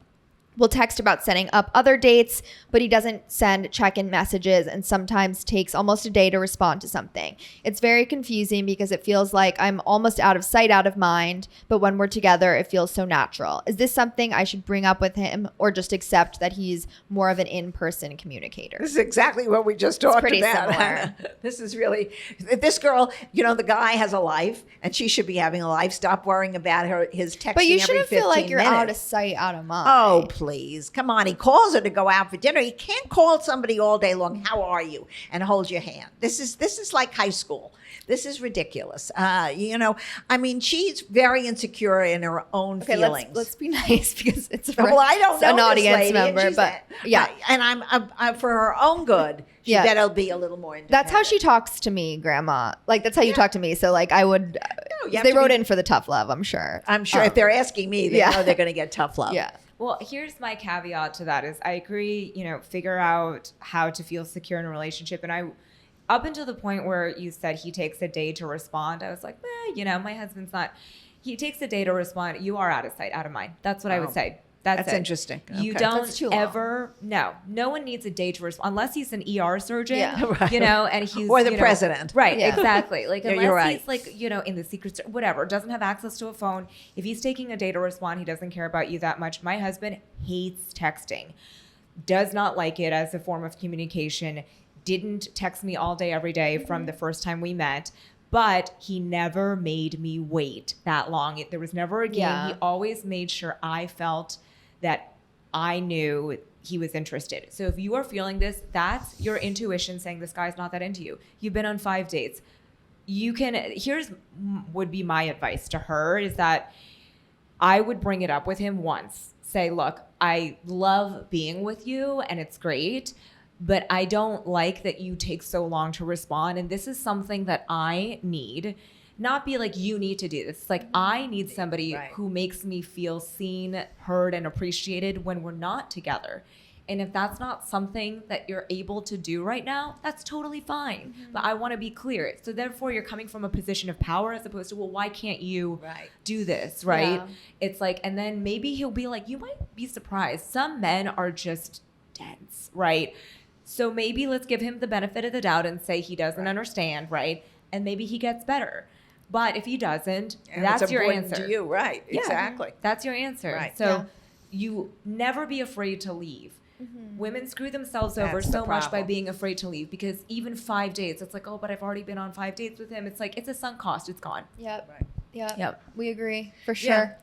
We'll text about setting up other dates, but he doesn't send check-in messages and sometimes takes almost a day to respond to something. It's very confusing because it feels like I'm almost out of sight, out of mind, but when we're together, it feels so natural. Is this something I should bring up with him or just accept that he's more of an in-person communicator? This is exactly what we just talked pretty about. similar. This is really, this girl, you know, the guy has a life and she should be having a life. Stop worrying about his texting But you every 15 shouldn't feel like you're minutes. out of sight, out of mind. Oh, please. Come on. He calls her to go out for dinner. He can't call somebody all day long, how are you? And hold your hand. This is like high school. This is ridiculous. You know, I mean, she's very insecure in her own feelings. Let's be nice because it's Well, I don't know an this audience lady, and member, she's but yeah. And I'm for her own good. She Yeah. better be a little more independent. That's how she talks to me, Grandma. Like, that's how you talk to me. So, like, I would. you have They to wrote be- in for the tough love, I'm sure. I'm sure if they're asking me, they yeah. know they're going to get tough love. Yeah. Well, here's my caveat to that is I agree, you know, figure out how to feel secure in a relationship. And up until the point where you said he takes a day to respond, I was like, you know, my husband's not, he takes a day to respond. You are out of sight, out of mind. That's what I would say. That's it. interesting. You Okay. don't That's too long. ever, no one needs a day to respond unless he's an ER surgeon, Yeah. Right. you know, and he's, Or the you know, president. Right, Yeah. exactly. Like, Yeah, unless you're right. he's like, you know, in the secret, whatever, doesn't have access to a phone. If he's taking a day to respond, he doesn't care about you that much. My husband hates texting, does not like it as a form of communication, didn't text me all day, every day from the first time we met. But he never made me wait that long. There was never a game. Yeah. He always made sure I felt that I knew he was interested. So if you are feeling this, that's your intuition saying this guy's not that into you. You've been on 5 dates. Here's would be my advice to her is that I would bring it up with him once. Say, look, I love being with you and it's great, but I don't like that you take so long to respond. And this is something that I need. Not be like, you need to do this. It's like, I need somebody Right. who makes me feel seen, heard, and appreciated when we're not together. And if that's not something that you're able to do right now, that's totally fine. But I want to be clear. So therefore, you're coming from a position of power as opposed to, well, why can't you Right. do this, right? Yeah. It's like, and then maybe he'll be like, you might be surprised. Some men are just dense, right? So maybe let's give him the benefit of the doubt and say he doesn't understand, right? And maybe he gets better. But if he doesn't, And that's it's your important answer. to you, right? Yeah, Exactly. That's your answer. Right. So Yeah. you never be afraid to leave. Women screw themselves over That's the so much by problem. being afraid to leave because even 5 dates, it's like, oh, but I've already been on 5 dates with him. It's like, it's a sunk cost. It's gone. Yep. Right. Yep. Yep. We agree for Yeah. sure.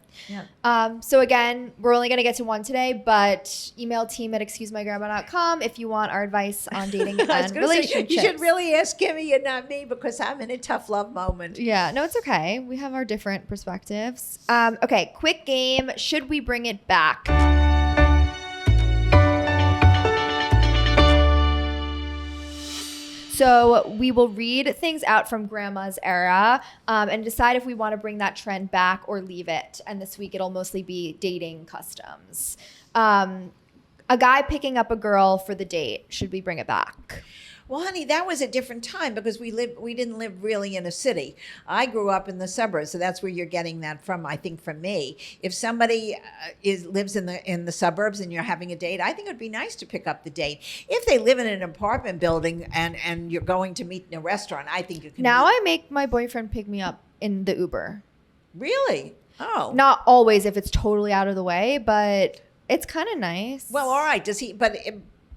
Yeah. So again, we're only going to get to one today, but email team@excusemygrandma.com if you want our advice on dating I was and gonna say, relationships. you should really ask Kimmy and not me because I'm in a tough love moment. Yeah, no, it's okay. We have our different perspectives. Okay, quick game. Should we bring it back? So we will read things out from Grandma's era and decide if we want to bring that trend back or leave it. And this week it'll mostly be dating customs. A guy picking up a girl for the date. Should we bring it back? Well, honey, that was a different time because we didn't live really in a city. I grew up in the suburbs, so that's where you're getting that from. I think from me, if somebody lives in the suburbs and you're having a date, I think it'd be nice to pick up the date. If they live in an apartment building and you're going to meet in a restaurant, I think you can. Now I make my boyfriend pick me up in the Uber. Really? Oh, Not always if it's totally out of the way, but it's kind of nice. well, all right. Does he? But.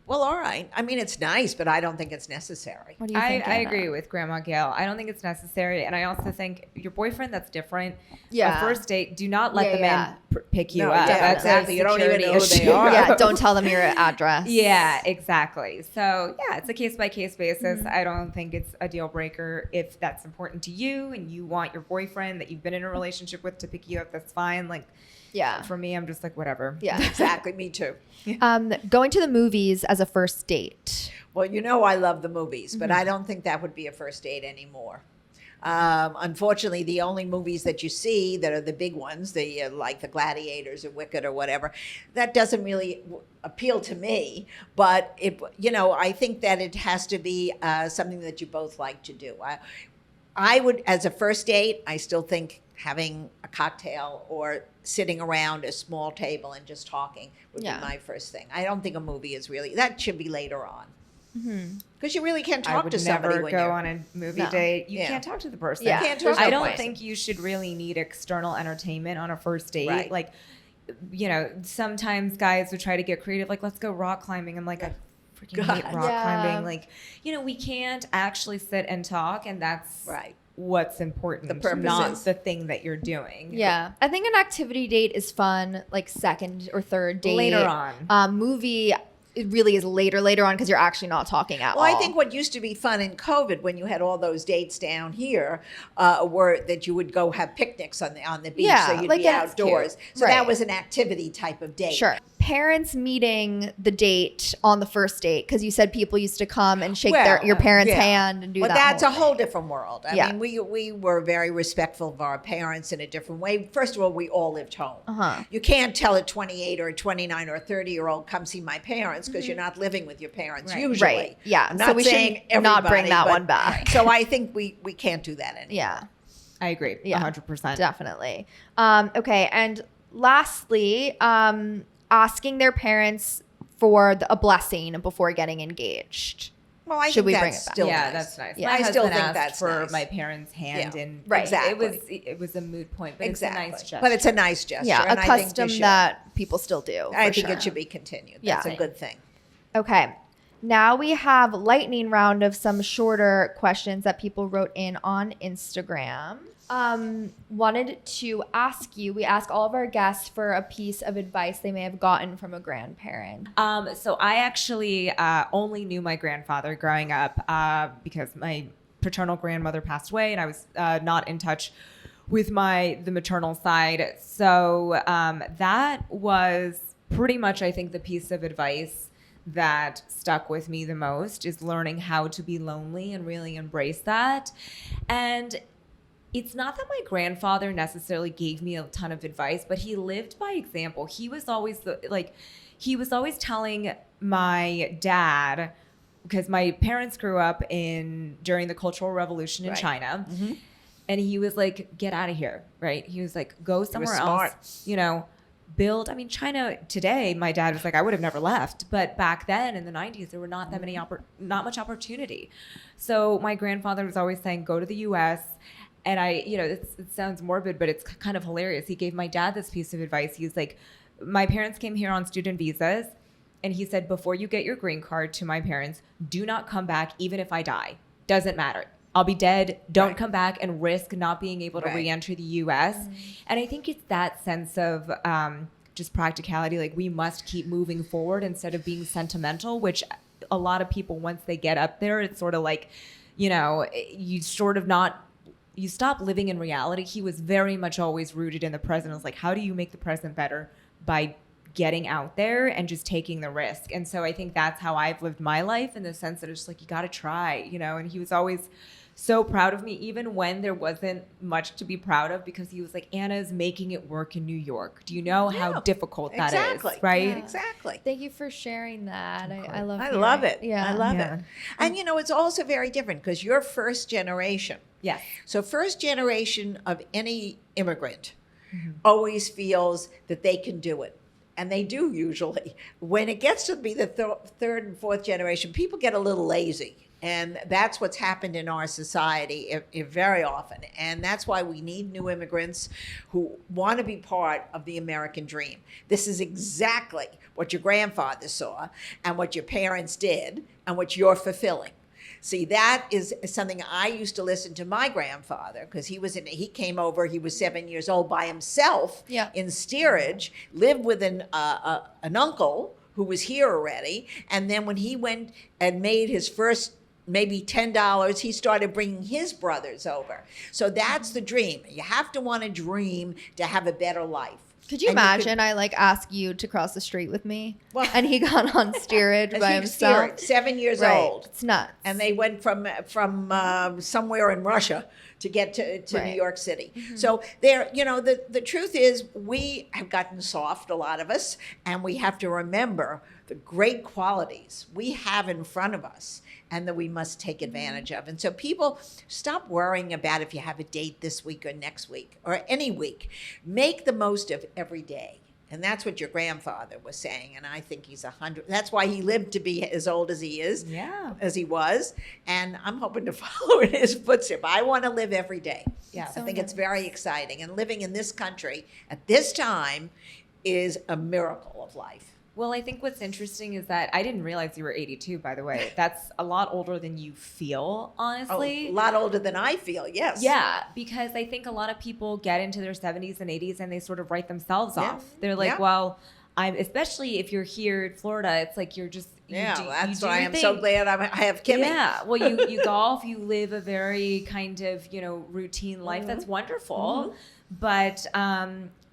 Well, all right. I mean, it's nice, but I don't think it's necessary. What do you think, I Anna? agree with Grandma Gail. I don't think it's necessary. And I also think your boyfriend, that's different. Yeah. A first date, do not let Yeah, the man pick you No, up. yeah, That's exactly. a You don't even security know who they issue. are. Yeah, don't tell them your address. Yeah, exactly. So yeah, it's a case by case basis. Mm-hmm. I don't think it's a deal breaker. If that's important to you and you want your boyfriend that you've been in a relationship with to pick you up, that's fine. Like, Yeah. for me, I'm just like, whatever. Yeah. Exactly. Me too. Going to the movies as a first date. Well, I love the movies, but I don't think that would be a first date anymore. Unfortunately, the only movies that you see that are the big ones, like the Gladiators or Wicked or whatever, that doesn't really appeal to me. But I think that it has to be something that you both like to do. I would, as a first date, I still think having a cocktail or sitting around a small table and just talking would be my first thing. I don't think a movie is really, that should be later on. Because you really can't I talk would to somebody never when go you're on a movie No. date. You Yeah. can't talk to the person. Yeah. You can't There's talk I no don't point. think you should really need external entertainment on a first date. Right. Like, sometimes guys would try to get creative, like, let's go rock climbing. I'm like, I freaking hate God. rock Yeah. climbing. Like, we can't actually sit and talk, and that's Right. what's important, The purpose not is- the thing that you're doing. Yeah. I think an activity date is fun, like second or third date. Later on. Movie, it really is later on because you're actually not talking at all. Well, I think what used to be fun in COVID when you had all those dates down here were that you would go have picnics on the beach, Yeah, so you'd like be that's outdoors. cute. So Right. that was an activity type of date. Sure. Parents meeting the date on the first date because you said people used to come and shake your parents' yeah. hand and do Well, that. that's a whole whole thing. different world. I Yeah. mean, we were very respectful of our parents in a different way. First of all, we all lived home. Uh-huh. You can't tell a 28 or a 29 or a 30-year-old come see my parents because you're not living with your parents Right. usually. Right. Yeah. I'm So not we saying should not bring everybody, that but- one back. So I think we can't do that anymore. Yeah. I agree. Yeah. 100%. Definitely. Okay. And lastly, asking their parents for a blessing before getting engaged. Well, I Should think we that's bring it back? still Yeah, nice. that's nice. Yeah. My I still husband think asked that's for nice. my parents' hand, Yeah. and Right. Exactly. it was a moot point, but Exactly. it's a nice gesture. But it's a nice gesture. Yeah. and A I think you custom should. that people still do. I for think sure. it should be continued. Yeah. That's a good thing. Okay. Now we have lightning round of some shorter questions that people wrote in on Instagram. Wanted to ask you, we ask all of our guests for a piece of advice they may have gotten from a grandparent. So I actually only knew my grandfather growing up because my paternal grandmother passed away, and I was not in touch with the maternal side. So that was pretty much, I think, the piece of advice that stuck with me the most, is learning how to be lonely and really embrace that. And it's not that my grandfather necessarily gave me a ton of advice, but he lived by example. He was always he was always telling my dad, because my parents grew up during the Cultural Revolution in Right. China. Mhm. And he was like, get out of here, right? He was like, go somewhere smart. else, build. I mean, China today, my dad was like, I would have never left. But back then in the 90s, there were not that many, not much opportunity. So my grandfather was always saying, go to the US. And it sounds morbid, but it's kind of hilarious. He gave my dad this piece of advice. He was like, my parents came here on student visas. And he said, before you get your green card to my parents, do not come back, even if I die. Doesn't matter. I'll be dead. Don't Right. come back and risk not being able to Right. re-enter the U.S. And I think it's that sense of just practicality. Like, we must keep moving forward instead of being sentimental, which a lot of people, once they get up there, it's sort of like, you stop living in reality. He was very much always rooted in the present. It was like, how do you make the present better? By getting out there and just taking the risk. And so I think that's how I've lived my life, in the sense that it's just like, you got to try, and he was always so proud of me, even when there wasn't much to be proud of, because he was like, Anna's making it work in New York. Do you know how difficult that is? Right? Yeah. Exactly. Thank you for sharing that. I love I hearing- love it. Yeah. I love Yeah. it. And it's also very different because you're first generation. Yes. So first generation of any immigrant always feels that they can do it. And they do usually. When it gets to be the third and fourth generation, people get a little lazy. And that's what's happened in our society very often. And that's why we need new immigrants who want to be part of the American dream. This is exactly what your grandfather saw and what your parents did and what you're fulfilling. See, that is something I used to listen to my grandfather because he came over, he was 7 years old by himself in steerage, lived with an uncle who was here already. And then when he went and made his first maybe $10, he started bringing his brothers over. So that's the dream. You have to want to dream to have a better life. Could you imagine I ask you to cross the street with me? Well, and he got on steerage by himself. 7 years Right. old. It's nuts. And they went from somewhere in Russia to get to Right. New York City. So there, the truth is we have gotten soft, a lot of us, and we have to remember the great qualities we have in front of us and that we must take advantage of. And so people stop worrying about if you have a date this week or next week or any week. Make the most of every day. And that's what your grandfather was saying. And I think he's 100. That's why he lived to be as old as he is, as he was. And I'm hoping to follow in his footsteps. I want to live every day. Yeah. I think it's very exciting. And living in this country at this time is a miracle of life. Well, I think what's interesting is that I didn't realize you were 82, by the way. That's a lot older than you feel, honestly. A lot older than I feel, yes. Yeah, because I think a lot of people get into their 70s and 80s and they sort of write themselves off. They're like, well, especially if you're here in Florida, it's like you're just, that's why I'm so glad I have Kimmy. Yeah, well, you golf, you live a very kind of, routine life. That's wonderful. But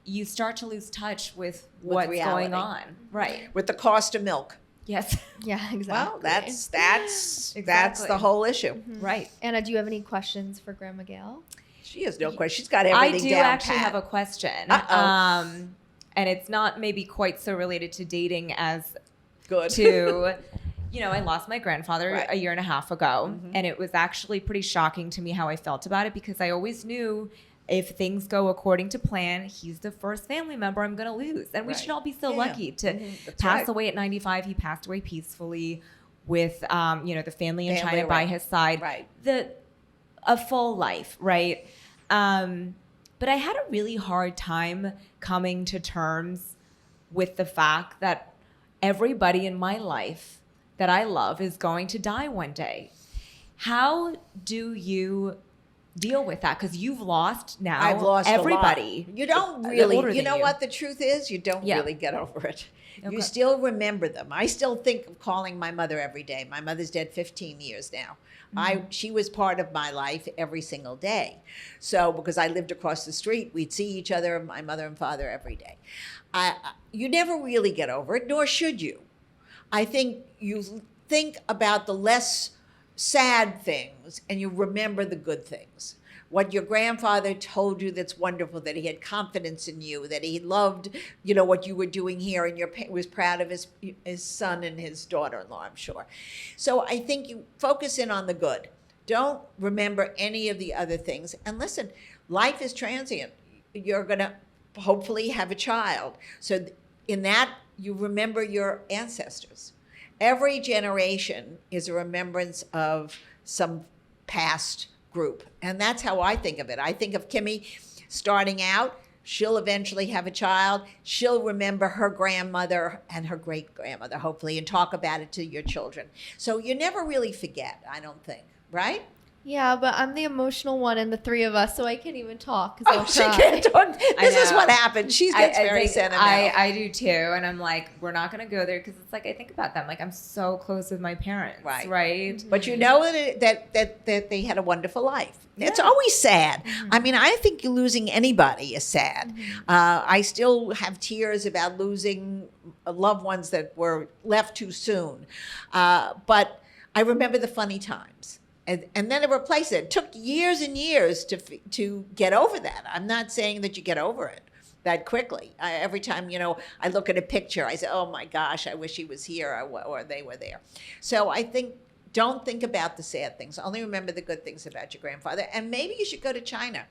you start to lose touch with what's reality. going on. Right. With the cost of milk. Yes. Yeah, exactly. Well, that's Exactly. the whole issue. Right. Anna, do you have any questions for Grandma Gail? She has no question. She's got everything down I do actually pat. have a question. Uh-oh. And it's not maybe quite so related to dating as Good. to, I lost my grandfather a year and a half ago. Mm-hmm. And it was actually pretty shocking to me how I felt about it because I always knew if things go according to plan, he's the first family member I'm going to lose. And we should all be so lucky to pass away at 95. He passed away peacefully with, the family in China by his side. Right. A full life, right? But I had a really hard time coming to terms with the fact that everybody in my life that I love is going to die one day. How do you deal with that? Because you've lost now. I've lost everybody. A lot. You don't older really, than you know you. what the truth is? You don't really get over it. Okay. You still remember them. I still think of calling my mother every day. My mother's dead 15 years now. She was part of my life every single day. So because I lived across the street, we'd see each other, my mother and father, every day. You never really get over it, nor should you. I think you think about the less sad things and you remember the good things. What your grandfather told you that's wonderful, that he had confidence in you, that he loved, what you were doing here, and was proud of his son and his daughter-in-law, I'm sure. So I think you focus in on the good. Don't remember any of the other things. And listen, life is transient. You're going to hopefully have a child. So in that, you remember your ancestors. Every generation is a remembrance of some past group. And that's how I think of it. I think of Kimmy starting out. She'll eventually have a child. She'll remember her grandmother and her great-grandmother, hopefully, and talk about it to your children. So you never really forget, I don't think, right? Yeah, but I'm the emotional one in the three of us, so I can't even talk because I'll She cry. can't talk. This is know. what happens. She gets very think sentimental. I do too. And I'm like, we're not going to go there because it's like, I think about them. Like, I'm so close with my parents. Right. But you know that they had a wonderful life. It's always sad. I mean, I think losing anybody is sad. I still have tears about losing loved ones that were left too soon. But I remember the funny times. and then to replace it. It took years and years to get over that. I'm not saying that you get over it that quickly. Every time, I look at a picture, I say, oh my gosh, I wish he was here or they were there. So I think, don't think about the sad things. Only remember the good things about your grandfather. And maybe you should go to China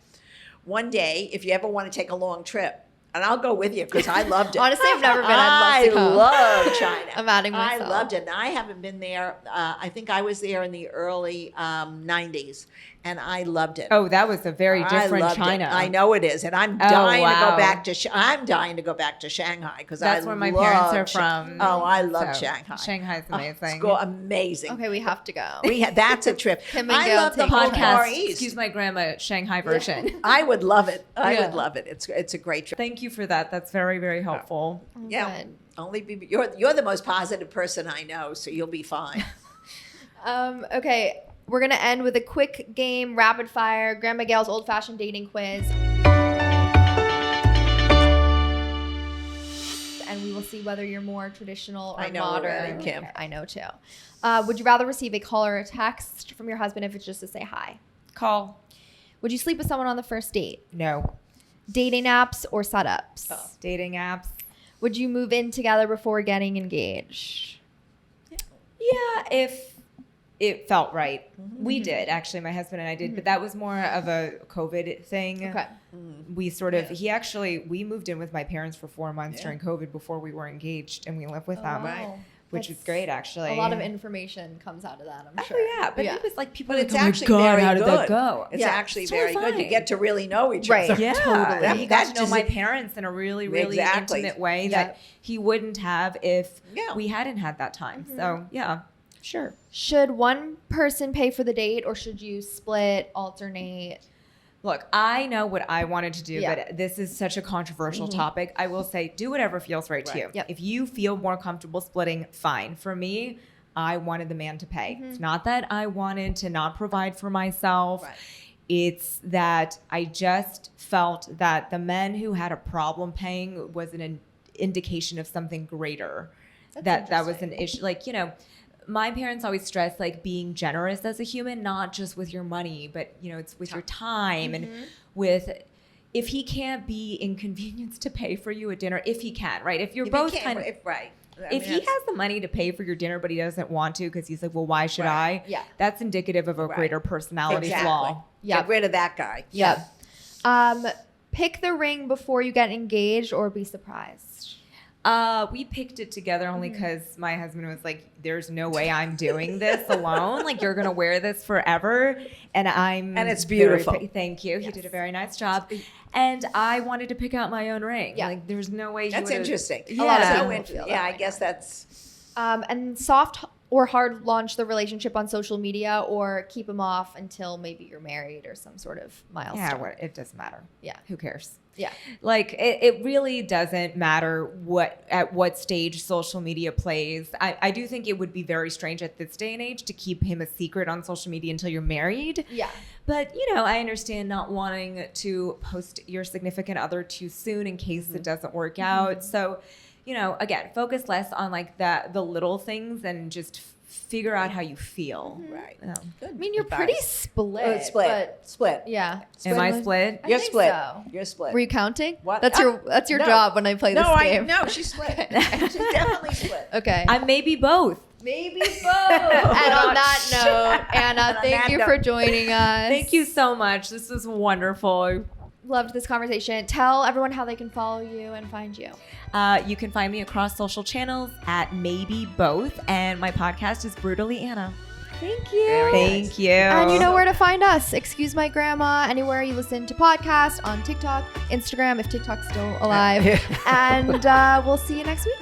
one day if you ever want to take a long trip. And I'll go with you because I loved it. Honestly, I've never been. I'd love to come. I love China. I'm adding myself. I loved it. And I haven't been there. I think I was there in the early 90s. And I loved it. Oh, that was a very different China. I know it is. And I'm dying to go back to I'm dying to go back to Shanghai because that's where my parents are from. Oh, I love Shanghai. Shanghai's amazing. Amazing. Okay, we have to go. That's a trip. Kim and I Gail love the take whole a Far trip. East. Excuse my grandma, Shanghai version. I would love it. I Yeah. would love it. It's a great trip. Thank you for that. That's very, very helpful. Yeah. Good. You're the most positive person I know, so you'll be fine. Okay, we're going to end with a quick game, rapid fire, Grandma Gail's old-fashioned dating quiz. And we will see whether you're more traditional or I know modern. already, Kim. Okay, I know too. Would you rather receive a call or a text from your husband if it's just to say hi? Call. Would you sleep with someone on the first date? No. Dating apps or setups? Oh. Dating apps. Would you move in together before getting engaged? Yeah, if it felt right. We did, actually, my husband and I did, but that was more of a COVID thing. Okay. We sort of, we moved in with my parents for 4 months during COVID before we were engaged, and we lived with them, Right. which was great, actually. A lot of information comes out of that, I'm sure. Oh, yeah, but it was like people But were it's like, oh my actually God, very how did good. that go? It's Yeah. actually It's very good. You fine. get to really know each Right. other. Yeah, Totally. he got to know just- my parents in a really, really Exactly. intimate way Yeah. that he wouldn't have if Yeah. we hadn't had that time. So, yeah, sure. Should one person pay for the date or should you split, alternate? Look, I know what I wanted to do, Yeah. but this is such a controversial topic. I will say, do whatever feels right to Right. you. Yep. If you feel more comfortable splitting, fine. For me, I wanted the man to pay. It's not that I wanted to not provide for myself. Right. It's that I just felt that the men who had a problem paying was an indication of something greater. That was an issue. Like, my parents always stress like being generous as a human, not just with your money, but it's with your time and with if he can't be inconvenienced to pay for you a dinner, if he can, right? If you're If both you can, kind of right. if he has the money to pay for your dinner, but he doesn't want to because he's like, well, why should Right. I? Yeah. That's indicative of a Right. greater personality Exactly. flaw. Yep. Get rid of that guy. Yep. Pick the ring before you get engaged or be surprised. We picked it together only because my husband was like, there's no way I'm doing this alone. Like, you're going to wear this forever. And it's beautiful. Thank you. He did a very nice job. And I wanted to pick out my own ring. Yeah. Like, there's no way That's interesting. Yeah. A lot of So people interesting. feel Yeah, that I way. guess that's. And soft or hard launch the relationship on social media or keep them off until maybe you're married or some sort of milestone. Yeah, it doesn't matter. Yeah. Who cares? Yeah. Like it really doesn't matter at what stage social media plays. I do think it would be very strange at this day and age to keep him a secret on social media until you're married. Yeah. But I understand not wanting to post your significant other too soon in case it doesn't work out. So, again, focus less on like the little things and just figure out how you feel. Right. I mean, you're pretty split. Split. But Split. yeah. Am I split? You're think split. so. You're split. Were you counting? What? That's your No. job when I play this game. No, she's split. She's definitely split. Okay. I may be both. Maybe both. And on that note, Anna, And on thank that you note- for joining us. Thank you so much. This was wonderful. Loved this conversation. Tell everyone how they can follow you and find you. You can find me across social channels at Maybe Both, and my podcast is Brutally Anna. Thank you. Very Thank you. And you know where to find us. Excuse My Grandma, anywhere you listen to podcasts, on TikTok, Instagram, if TikTok's still alive. And we'll see you next week.